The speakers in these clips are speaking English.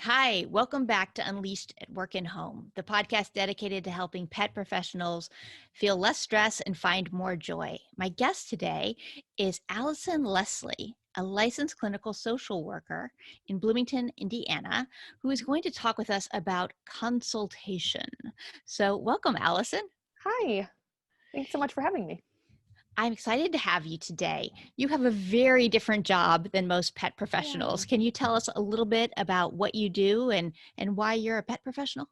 Hi, welcome back to Unleashed at Work and Home, the podcast dedicated to helping pet professionals feel less stress and find more joy. My guest today is Alison Leslie, a licensed clinical social worker in Bloomington, Indiana, who is going to talk with us about consultation. So, welcome, Alison. Hi, thanks so much for having me. I'm excited to have you today. You have a very different job than most pet professionals. Yeah. Can you tell us a little bit about what you do and why you're a pet professional?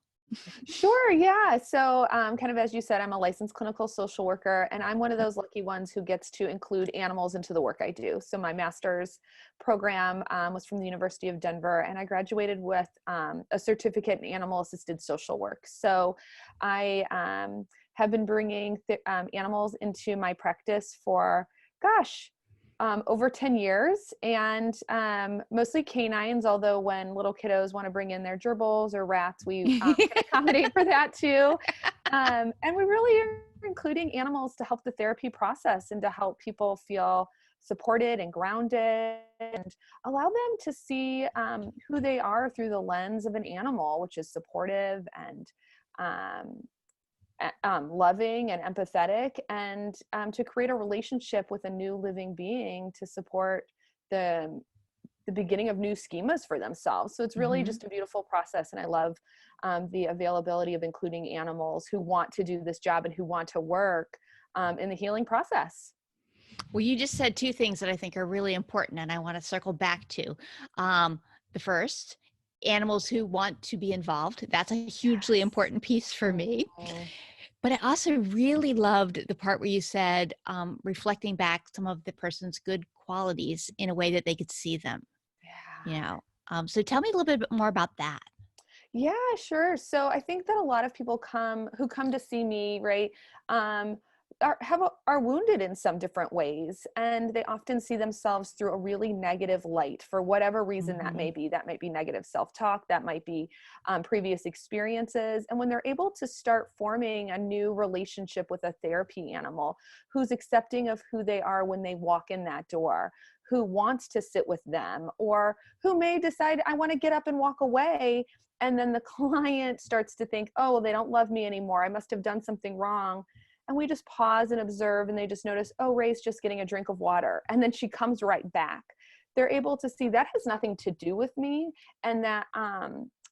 Sure, yeah. So, kind of as you said, I'm a licensed clinical social worker, and I'm one of those lucky ones who gets to include animals into the work I do. So, my master's program was from the University of Denver, and I graduated with a certificate in animal-assisted social work. So, I have been bringing animals into my practice for, gosh, over 10 years, and mostly canines, although when little kiddos want to bring in their gerbils or rats, we can accommodate for that too. And we really are including animals to help the therapy process and to help people feel supported and grounded and allow them to see who they are through the lens of an animal, which is supportive and loving and empathetic, and to create a relationship with a new living being to support the beginning of new schemas for themselves. So it's really just a beautiful process, and I love the availability of including animals who want to do this job and who want to work in the healing process. Well, you just said two things that I think are really important, and I want to circle back to. The first, animals who want to be involved. That's a hugely important piece for me. Oh, But I also really loved the part where you said reflecting back some of the person's good qualities in a way that they could see them. yeah. You know, so tell me a little bit more about that. Yeah, sure. So I think that a lot of people who come to see me, right, are wounded in some different ways, and they often see themselves through a really negative light for whatever reason that Mm-hmm. may be. That might be negative self-talk, that might be previous experiences. And when they're able to start forming a new relationship with a therapy animal who's accepting of who they are when they walk in that door, who wants to sit with them, or who may decide, I want to get up and walk away, and then the client starts to think, oh, well, they don't love me anymore, I must have done something wrong. And we just pause and observe, and they just notice, oh, Ray's just getting a drink of water, and then she comes right back. They're able to see that has nothing to do with me, and that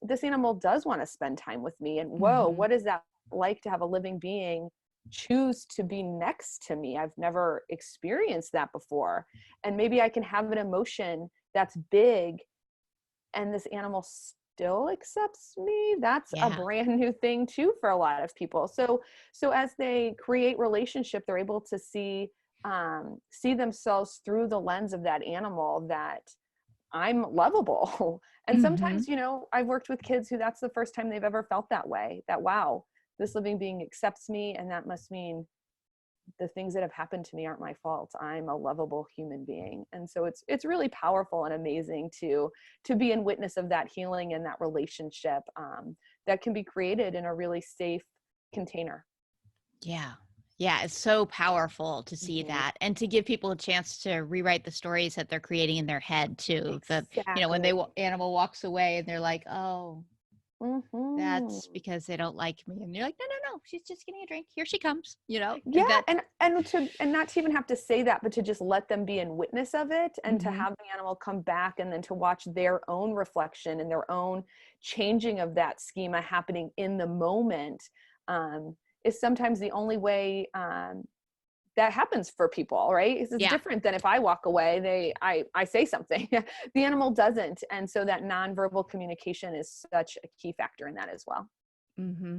this animal does want to spend time with me. And whoa, Mm-hmm. what is that like to have a living being choose to be next to me? I've never experienced that before. And maybe I can have an emotion that's big, and this animal still accepts me. That's a Yeah. brand new thing too for a lot of people. So as they create relationship, they're able to see themselves through the lens of that animal, that I'm lovable. And Mm-hmm. sometimes, I've worked with kids who that's the first time they've ever felt that way, that wow, this living being accepts me, and that must mean the things that have happened to me aren't my fault. I'm a lovable human being. And so it's really powerful and amazing to be in witness of that healing and that relationship that can be created in a really safe container. Yeah. Yeah. It's so powerful to see Mhm. that and to give people a chance to rewrite the stories that they're creating in their head too. When Exactly. animal walks away and they're like, oh, that's Hmm. because they don't like me. And you're like, no, no, no, she's just getting a drink. Here she comes, Yeah, that's, and not to even have to say that, but to just let them be in witness of it, and to hmm have the animal come back, and then to watch their own reflection and their own changing of that schema happening in the moment, um, is sometimes the only way that happens for people, right? It's yeah. different than if I walk away, I say something. The animal doesn't, and so that nonverbal communication is such a key factor in that as well. hmm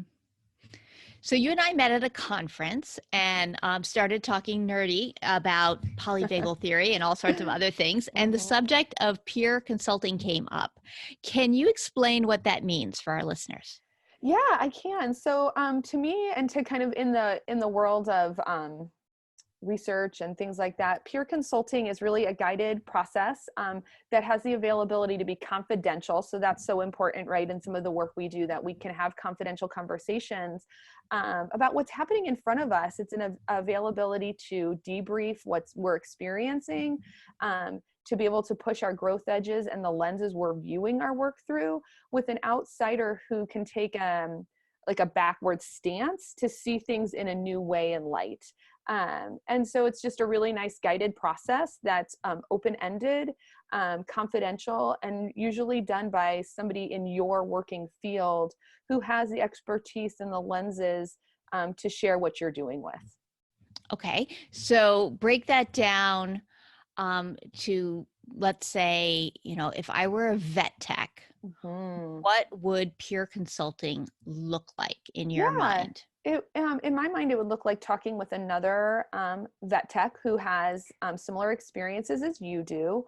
So you and I met at a conference and started talking nerdy about polyvagal theory and all sorts of other things. And the Mhm. subject of peer consulting came up. Can you explain what that means for our listeners? Yeah, I can. So, to me, and to kind of in the world of research and things like that, peer consulting is really a guided process that has the availability to be confidential. So that's so important, right? In some of the work we do, that we can have confidential conversations about what's happening in front of us. It's an availability to debrief what we're experiencing, to be able to push our growth edges and the lenses we're viewing our work through with an outsider who can take like a backward stance to see things in a new way and light. And so it's just a really nice guided process that's open-ended, confidential, and usually done by somebody in your working field who has the expertise and the lenses to share what you're doing with. Okay, so break that down to, let's say, if I were a vet tech, what would peer consulting look like in your mind? In my mind, it would look like talking with another vet tech who has similar experiences as you do,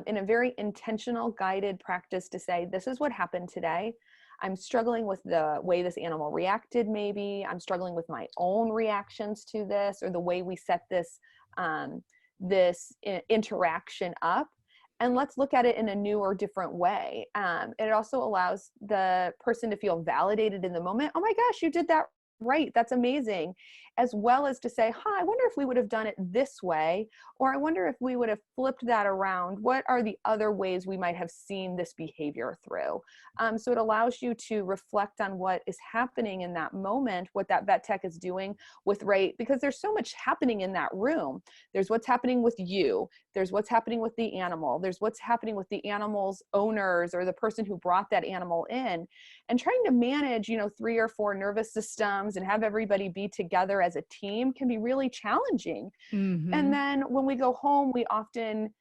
in a very intentional, guided practice to say, this is what happened today. I'm struggling with the way this animal reacted, maybe. I'm struggling with my own reactions to this, or the way we set this interaction up. And let's look at it in a new or different way. It also allows the person to feel validated in the moment. Oh my gosh, you did that right. That's amazing. As well as to say, I wonder if we would have done it this way, or I wonder if we would have flipped that around. What are the other ways we might have seen this behavior through? So it allows you to reflect on what is happening in that moment, what that vet tech is doing because there's so much happening in that room. There's what's happening with you. There's what's happening with the animal. There's what's happening with the animal's owners or the person who brought that animal in, and trying to manage, 3 or 4 nervous systems and have everybody be together as a team can be really challenging. And then when we go home, we often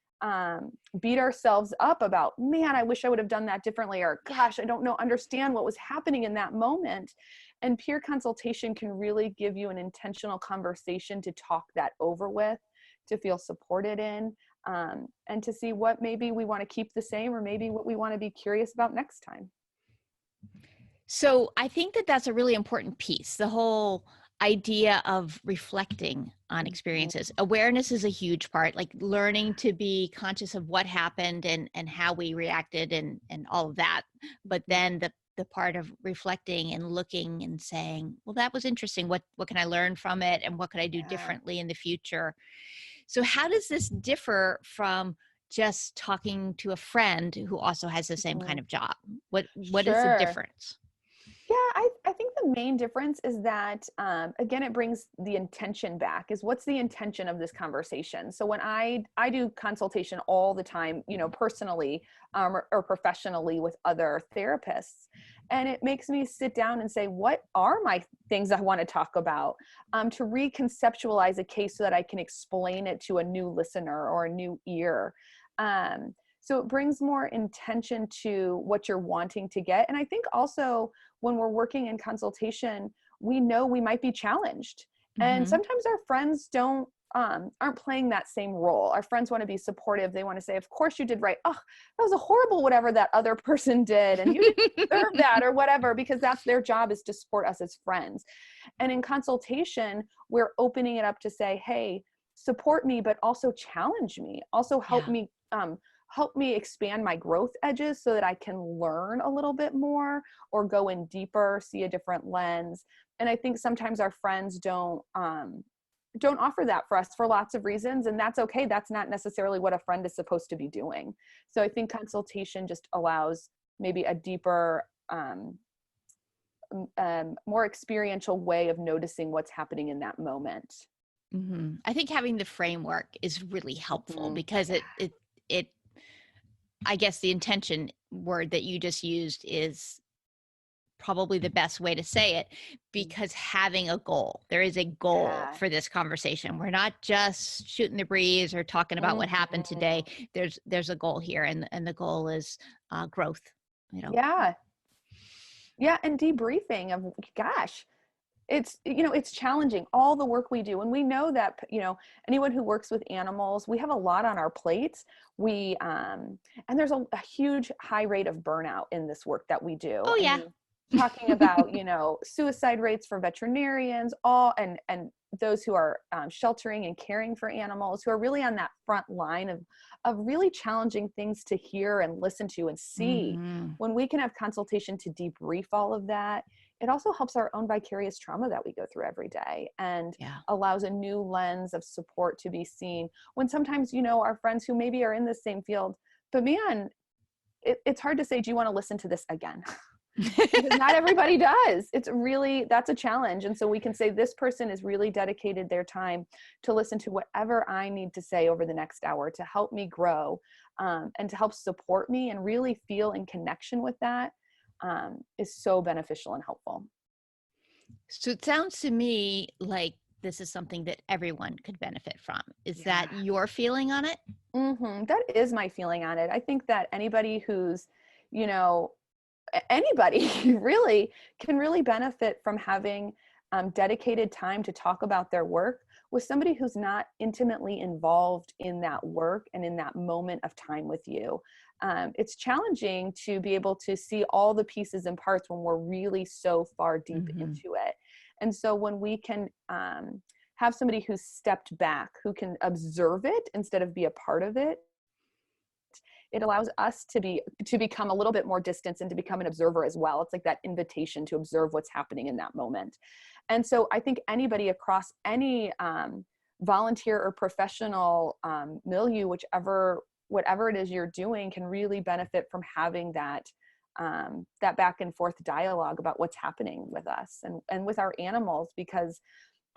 beat ourselves up about, man, I wish I would have done that differently, or gosh, I don't understand what was happening in that moment. And peer consultation can really give you an intentional conversation to talk that over with, to feel supported in, and to see what maybe we want to keep the same, or maybe what we want to be curious about next time. So I think that that's a really important piece, the whole idea of reflecting on experiences. Awareness is a huge part, like learning to be conscious of what happened and how we reacted and all of that. But then the part of reflecting and looking and saying, well, that was interesting. What can I learn from it? And what could I do differently in the future? So how does this differ from just talking to a friend who also has the same kind of job? What is the difference? Yeah, I think the main difference is that, again, it brings the intention back, is what's the intention of this conversation? So when I do consultation all the time, personally or professionally with other therapists, and it makes me sit down and say, what are my things I want to talk about, to reconceptualize a case so that I can explain it to a new listener or a new ear. So it brings more intention to what you're wanting to get. And I think also when we're working in consultation, we know we might be challenged. And sometimes our friends aren't playing that same role. Our friends want to be supportive. They want to say, of course you did right. Oh, that was a horrible whatever that other person did, and you didn't deserve that, or whatever, because that's their job, is to support us as friends. And in consultation, we're opening it up to say, hey, support me, but also challenge me. Also help me expand my growth edges so that I can learn a little bit more, or go in deeper, see a different lens. And I think sometimes our friends don't offer that for us for lots of reasons, and that's okay. That's not necessarily what a friend is supposed to be doing. So I think consultation just allows maybe a deeper, more experiential way of noticing what's happening in that moment. I think having the framework is really helpful, because it I guess the intention word that you just used is probably the best way to say it, because having a goal, there is a goal for this conversation. We're not just shooting the breeze or talking about what happened today. There's a goal here, and the goal is growth. Yeah, and debriefing of, gosh, it's challenging, all the work we do. And we know that, anyone who works with animals, we have a lot on our plates. And there's a huge high rate of burnout in this work that we do. Oh yeah. Talking about, suicide rates for veterinarians, and those who are sheltering and caring for animals, who are really on that front line of really challenging things to hear and listen to and see. When we can have consultation to debrief all of that, it also helps our own vicarious trauma that we go through every day, and Yeah. allows a new lens of support to be seen when sometimes, our friends who maybe are in the same field, but man, it's hard to say, do you want to listen to this again? Because not everybody does. That's a challenge. And so we can say this person is really dedicated their time to listen to whatever I need to say over the next hour to help me grow, and to help support me and really feel in connection with that, is so beneficial and helpful. So it sounds to me like this is something that everyone could benefit from. Is that Yeah. your feeling on it? That is my feeling on it. I think that anybody who's, you know, anybody really can really benefit from having dedicated time to talk about their work with somebody who's not intimately involved in that work and in that moment of time with you. It's challenging to be able to see all the pieces and parts when we're really so far deep Mm-hmm. into it. And so when we can have somebody who's stepped back, who can observe it instead of be a part of it, it allows us to become a little bit more distant and to become an observer as well. It's like that invitation to observe what's happening in that moment. And so I think anybody across any volunteer or professional milieu, whatever it is you're doing, can really benefit from having that back and forth dialogue about what's happening with us and with our animals, because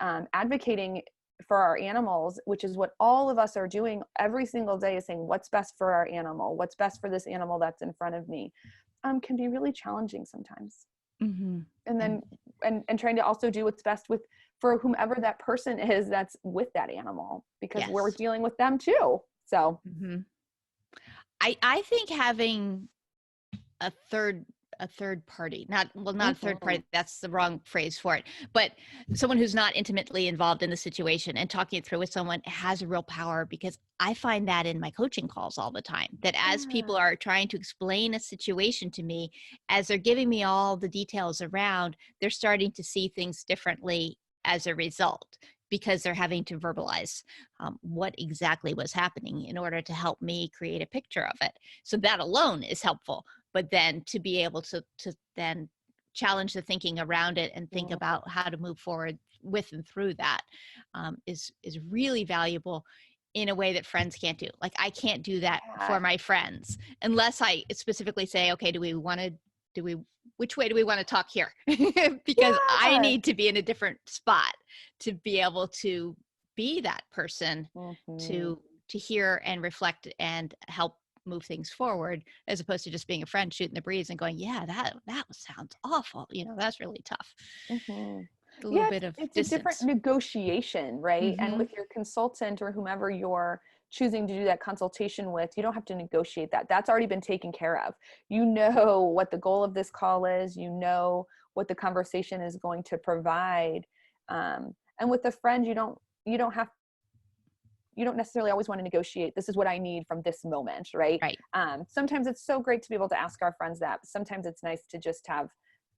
advocating for our animals, which is what all of us are doing every single day, is saying what's best for our animal, what's best for this animal that's in front of me, can be really challenging sometimes. Mm-hmm. And then and trying to also do what's best for whomever that person is that's with that animal, because we're Yes. dealing with them too. So Mm-hmm. I think having a third party, not a third party, that's the wrong phrase for it, but someone who's not intimately involved in the situation and talking it through with someone has a real power, because I find that in my coaching calls all the time, that as people yeah. are trying to explain a situation to me, as they're giving me all the details around, they're starting to see things differently as a result, because they're having to verbalize what exactly was happening in order to help me create a picture of it. So that alone is helpful. But then to be able to then challenge the thinking around it and think about how to move forward with and through that is really valuable in a way that friends can't do. Like, I can't do that for my friends unless I specifically say, okay, which way do we want to talk here? Because I Yeah. need to be in a different spot to be able to be that person Mm-hmm. to hear and reflect and help move things forward, as opposed to just being a friend shooting the breeze and going, yeah, that sounds awful. That's really tough. Mm-hmm. A little Yeah, bit of it's a different distance. negotiation, right? And Mm-hmm. with your consultant or whomever you're choosing to do that consultation with, you don't have to negotiate that. That's already been taken care of. You know what the goal of this call is. You know what the conversation is going to provide. And with a friend, you don't necessarily always want to negotiate. This is what I need from this moment, right? Right. Sometimes it's so great to be able to ask our friends that. Sometimes it's nice to just have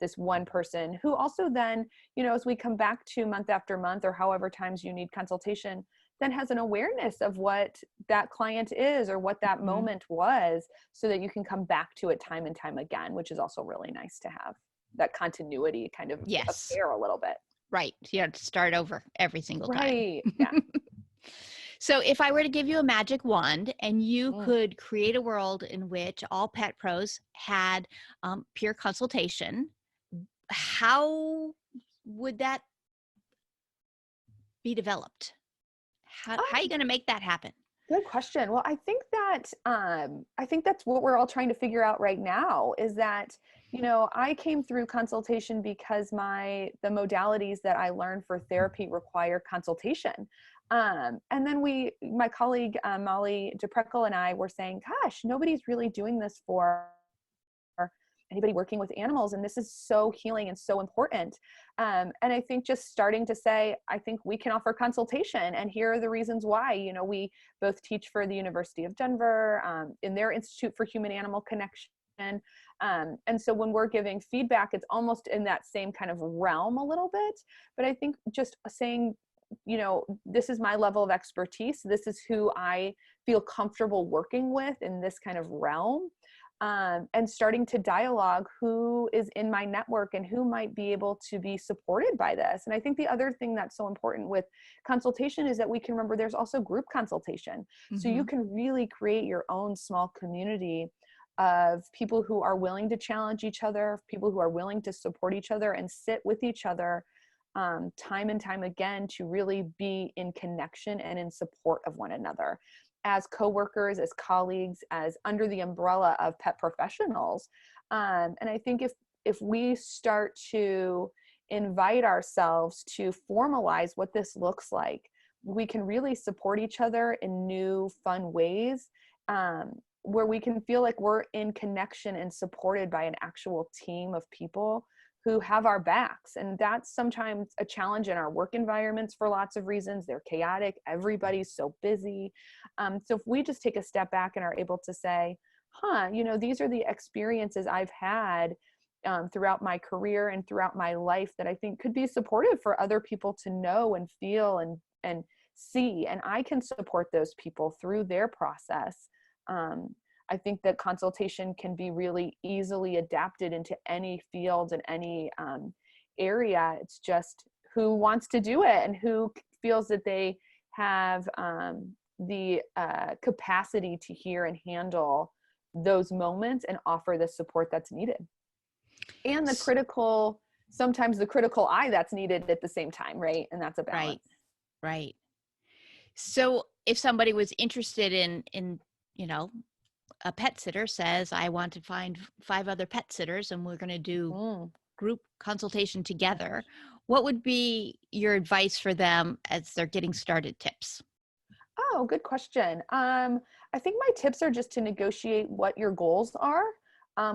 this one person who also then, as we come back to month after month or however times you need consultation, then has an awareness of what that client is or what that Mm-hmm. moment was, so that you can come back to it time and time again, which is also really nice to have that continuity kind of Yes. care a little bit. Right. You have to start over every single time. Right. Yeah. So if I were to give you a magic wand and you Mm. could create a world in which all pet pros had peer consultation, how would that be developed? How are you going to make that happen? Good question. Well, I think that's what we're all trying to figure out right now, is that, I came through consultation because the modalities that I learned for therapy require consultation. And then my colleague, Molly DePreckle, and I were saying, gosh, nobody's really doing this for anybody working with animals, and this is so healing and so important. And I think just starting to say, I think we can offer consultation, and here are the reasons why. We both teach for the University of Denver, in their Institute for Human Animal Connection. And so when we're giving feedback, it's almost in that same kind of realm a little bit. But I think just saying, this is my level of expertise, this is who I feel comfortable working with in this kind of realm, and starting to dialogue who is in my network and who might be able to be supported by this. And I think the other thing that's so important with consultation is that we can remember there's also group consultation. So you can really create your own small community of people who are willing to challenge each other, people who are willing to support each other and sit with each other time and time again to really be in connection and in support of one another as coworkers, as colleagues, as under the umbrella of pet professionals. And I think if we start to invite ourselves to formalize what this looks like, we can really support each other in new, fun ways, where we can feel like we're in connection and supported by an actual team of people who have our backs. And that's sometimes a challenge in our work environments for lots of reasons. They're chaotic. Everybody's so busy. So if we just take a step back and are able to say, these are the experiences I've had throughout my career and throughout my life that I think could be supportive for other people to know and feel and see. And I can support those people through their process. I think that consultation can be really easily adapted into any field and any area. It's just who wants to do it and who feels that they have the capacity to hear and handle those moments and offer the support that's needed. And sometimes the critical eye that's needed at the same time, right? And that's a balance. Right. So if somebody was interested in a pet sitter says, I want to find 5 other pet sitters and we're going to do group consultation together, what would be your advice for them as they're getting started tips? Oh, good question. I think my tips are just to negotiate what your goals are,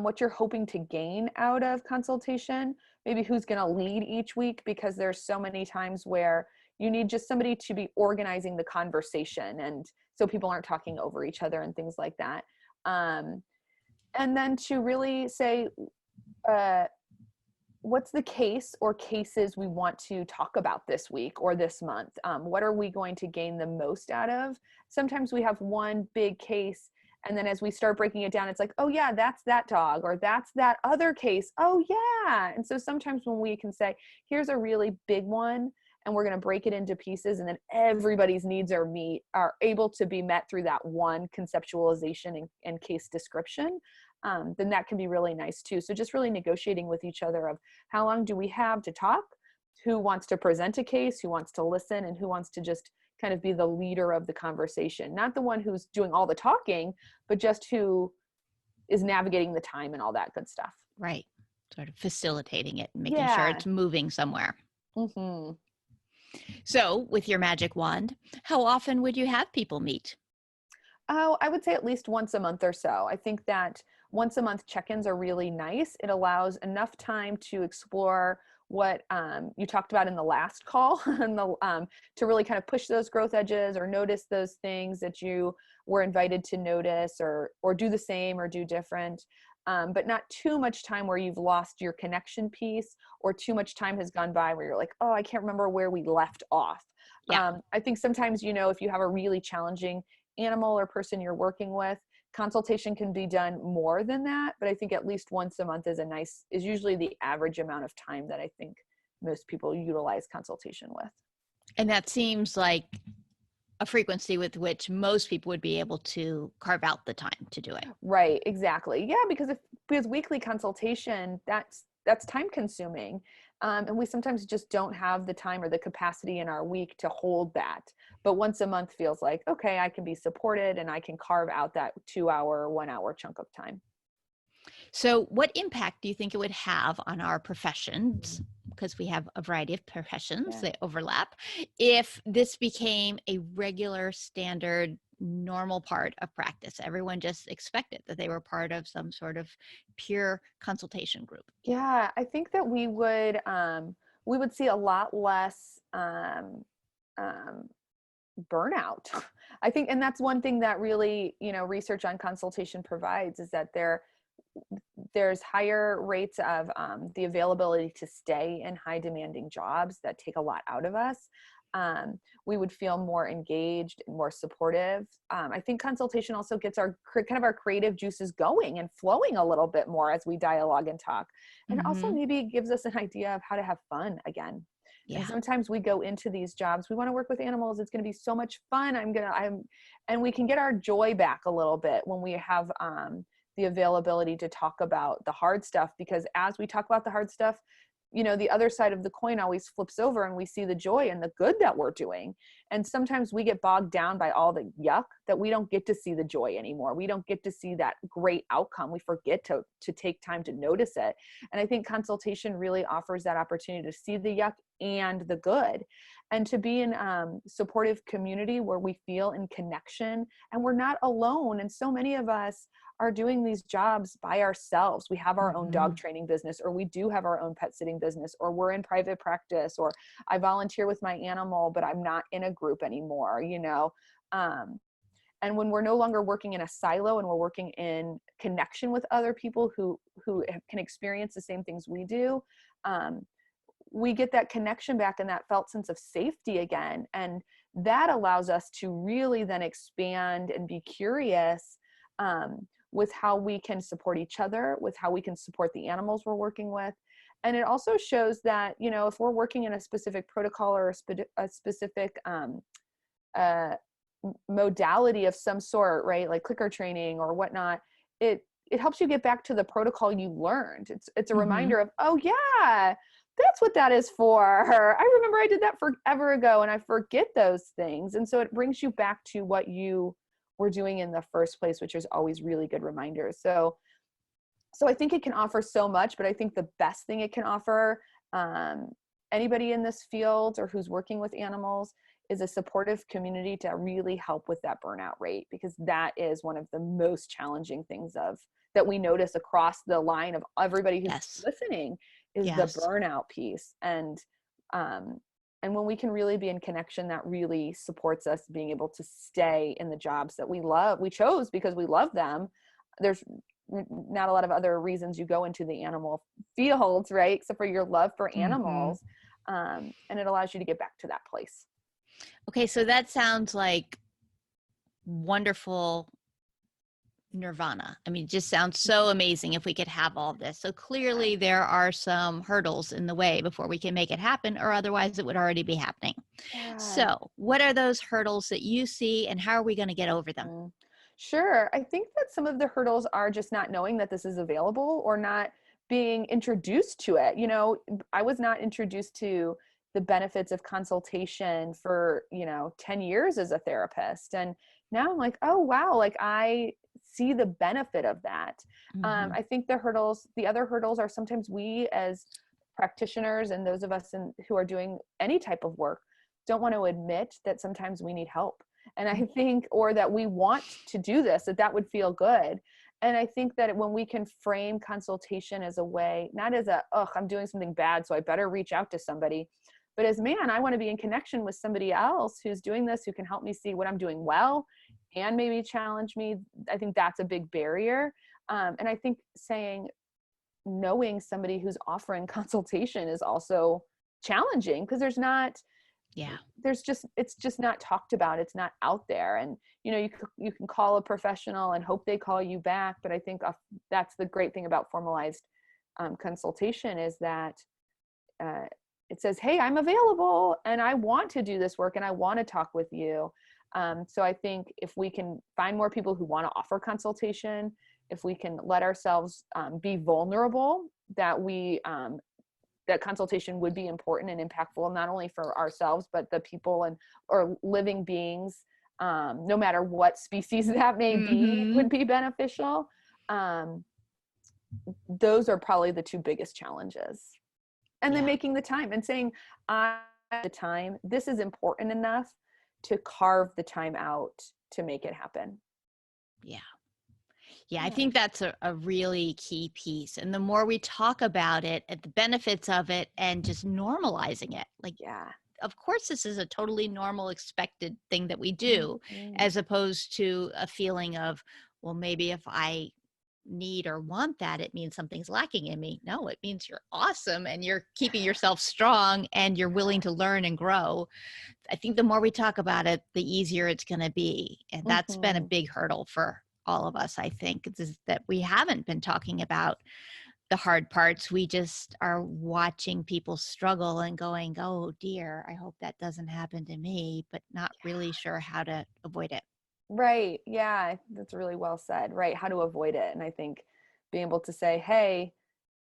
what you're hoping to gain out of consultation, maybe who's going to lead each week, because there's so many times where you need just somebody to be organizing the conversation, and so people aren't talking over each other and things like that. And then to really say, what's the case or cases we want to talk about this week or this month? What are we going to gain the most out of? Sometimes we have one big case, and then as we start breaking it down, it's like, oh yeah, that's that dog, or that's that other case. Oh yeah. And so sometimes when we can say, here's a really big one, and we're going to break it into pieces, and then everybody's needs are able to be met through that one conceptualization and case description, then that can be really nice too. So just really negotiating with each other of how long do we have to talk, who wants to present a case, who wants to listen, and who wants to just kind of be the leader of the conversation. Not the one who's doing all the talking, but just who is navigating the time and all that good stuff. Right. Sort of facilitating it and making sure it's moving somewhere. Mm-hmm. So with your magic wand, how often would you have people meet? Oh, I would say at least once a month or so. I think that once a month check-ins are really nice. It allows enough time to explore what you talked about in the last call and to really kind of push those growth edges or notice those things that you were invited to notice or do the same or do different. But not too much time where you've lost your connection piece or too much time has gone by where you're like, oh, I can't remember where we left off. Yeah. I think sometimes, if you have a really challenging animal or person you're working with, consultation can be done more than that. But I think at least once a month is usually the average amount of time that I think most people utilize consultation with. And that seems like a frequency with which most people would be able to carve out the time to do it. Right, exactly. Yeah, because weekly consultation, that's time consuming. And we sometimes just don't have the time or the capacity in our week to hold that. But once a month feels like, okay, I can be supported and I can carve out that 2-hour, 1-hour chunk of time. So what impact do you think it would have on our professions, because we have a variety of professions that overlap, if this became a regular, standard, normal part of practice? Everyone just expected that they were part of some sort of peer consultation group. Yeah, I think that we would see a lot less burnout. I think, and that's one thing that really, research on consultation provides, is that there's higher rates of the availability to stay in high demanding jobs that take a lot out of us. we would feel more engaged and more supportive. I think consultation also gets our kind of our creative juices going and flowing a little bit more as we dialogue and talk. And also maybe it gives us an idea of how to have fun again. Yeah. And sometimes we go into these jobs, we want to work with animals. It's going to be so much fun. And we can get our joy back a little bit when we have the availability to talk about the hard stuff, because as we talk about the hard stuff, you know, the other side of the coin always flips over and we see the joy and the good that we're doing. And sometimes we get bogged down by all the yuck that we don't get to see the joy anymore. We don't get to see that great outcome. We forget to take time to notice it. And I think consultation really offers that opportunity to see the yuck and the good, and to be in supportive community where we feel in connection and we're not alone. And so many of us are doing these jobs by ourselves. We have our own dog training business, or we do have our own pet sitting business, or we're in private practice, or I volunteer with my animal, but I'm not in a group anymore, you know? And when we're no longer working in a silo and we're working in connection with other people who can experience the same things we do, we get that connection back and that felt sense of safety again. And that allows us to really then expand and be curious with how we can support each other, with how we can support the animals we're working with. And it also shows that, you know, if we're working in a specific protocol or a specific modality of some sort, right, like clicker training or whatnot, it helps you get back to the protocol you learned. It's a reminder of, oh yeah, that's what that is for. I remember I did that forever ago and I forget those things. And so it brings you back to what you were doing in the first place, which is always really good reminders. So I think it can offer so much, but I think the best thing it can offer anybody in this field or who's working with animals is a supportive community to really help with that burnout rate, because that is one of the most challenging things that we notice across the line of everybody who's listening is the burnout piece. And when we can really be in connection, that really supports us being able to stay in the jobs that we love, we chose because we love them. There's not a lot of other reasons you go into the animal fields, right? Except for your love for animals. And it allows you to get back to that place. Okay. So that sounds like wonderful nirvana. I mean, it just sounds so amazing if we could have all this. So clearly there are some hurdles in the way before we can make it happen, or otherwise it would already be happening. Yeah. So what are those hurdles that you see and how are we going to get over them? Sure. I think that some of the hurdles are just not knowing that this is available or not being introduced to it. You know, I was not introduced to the benefits of consultation for, 10 years as a therapist. And now I'm like, oh, wow, like I see the benefit of that. I think the other hurdles are sometimes we as practitioners and those of us who are doing any type of work don't want to admit that sometimes we need help. And I think, or that we want to do this, that would feel good. And I think that when we can frame consultation as a way, not as I'm doing something bad, so I better reach out to somebody, but as, man, I want to be in connection with somebody else who's doing this, who can help me see what I'm doing well and maybe challenge me. I think that's a big barrier. And I think knowing somebody who's offering consultation is also challenging, because it's just not talked about. It's not out there. And, you can call a professional and hope they call you back. But I think that's the great thing about formalized consultation is that it says, hey, I'm available and I want to do this work and I want to talk with you. So I think if we can find more people who want to offer consultation, if we can let ourselves be vulnerable, that that consultation would be important and impactful, not only for ourselves, but the people or living beings, no matter what species that may be, would be beneficial. Those are probably the two biggest challenges. And then making the time and saying, this is important enough to carve the time out to make it happen. Yeah, I think that's a really key piece. And the more we talk about it and the benefits of it and just normalizing it, of course, this is a totally normal, expected thing that we do, as opposed to a feeling of, well, maybe if I need or want that, it means something's lacking in me. No, it means you're awesome and you're keeping yourself strong and you're willing to learn and grow. I think the more we talk about it, the easier it's going to be. And that's been a Mhm. big hurdle for all of us, I think, is that we haven't been talking about the hard parts. We just are watching people struggle and going, oh dear, I hope that doesn't happen to me, but not really sure how to avoid it. Right. Yeah, that's really well said. Right. How to avoid it. And I think being able to say, hey,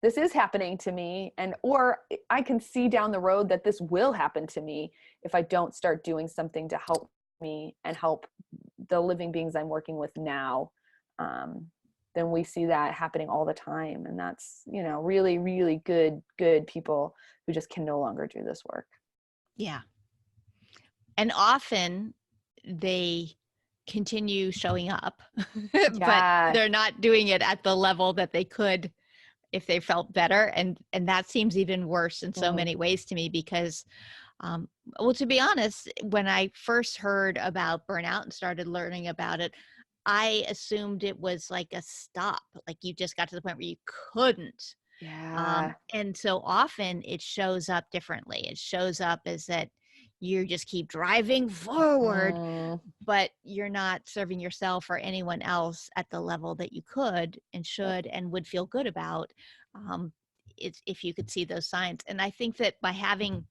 this is happening to me, and or I can see down the road that this will happen to me if I don't start doing something to help me and help the living beings I'm working with now. Um, then we see that happening all the time. And that's, really, really good people who just can no longer do this work. Yeah. And often they continue showing up, but Yeah. they're not doing it at the level that they could if they felt better. And that seems even worse in so Mm, many ways to me because, well, to be honest, when I first heard about burnout and started learning about it, I assumed it was like a stop, like you just got to the point where you couldn't. yeah. And so often it shows up differently. It shows up as that you just keep driving forward, Mm, but you're not serving yourself or anyone else at the level that you could and yep. should and would feel good about, um, if you could see those signs. And I think that by having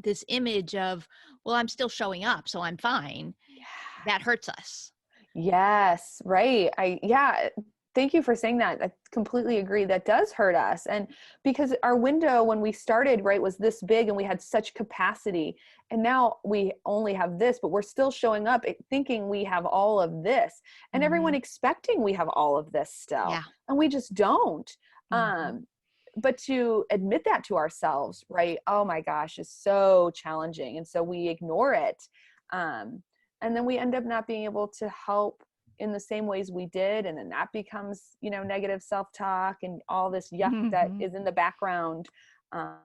this image of, well, I'm still showing up, so I'm fine, that hurts us. Yes, right. Yeah, thank you for saying that. I completely agree. That does hurt us. And because our window when we started, right, was this big and we had such capacity. And now we only have this, but we're still showing up thinking we have all of this. And everyone Hmm. expecting we have all of this still. Yeah. And we just don't. Hmm. But to admit that to ourselves, right? Oh my gosh, is so challenging. And so we ignore it. Um, and then we end up not being able to help in the same ways we did, and then that becomes negative self-talk and all this yuck that Hmm. is in the background, um,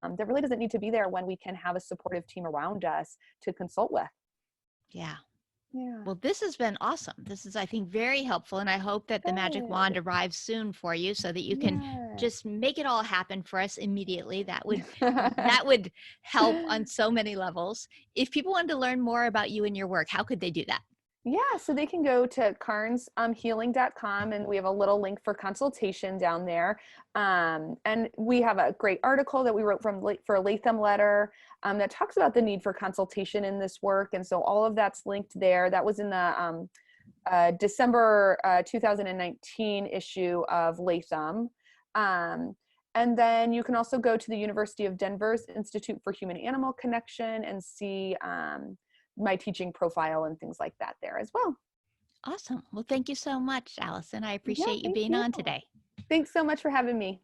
that really doesn't need to be there when we can have a supportive team around us to consult with. Yeah. Yeah. Well, this has been awesome. This is, I think, very helpful. And I hope that the magic wand Good. arrives soon for you so that you can Yes. just make it all happen for us immediately. That would help on so many levels. If people wanted to learn more about you and your work, how could they do that? Yeah, so they can go to carnshealing.com, and we have a little link for consultation down there. And we have a great article that we wrote for a Latham letter, that talks about the need for consultation in this work. And so all of that's linked there. That was in the December 2019 issue of Latham. And then you can also go to the University of Denver's Institute for Human Animal Connection and see my teaching profile and things like that there as well. Awesome. Well, thank you so much, Allison. I Yeah, appreciate you thank being you. on today. Thanks so much for having me.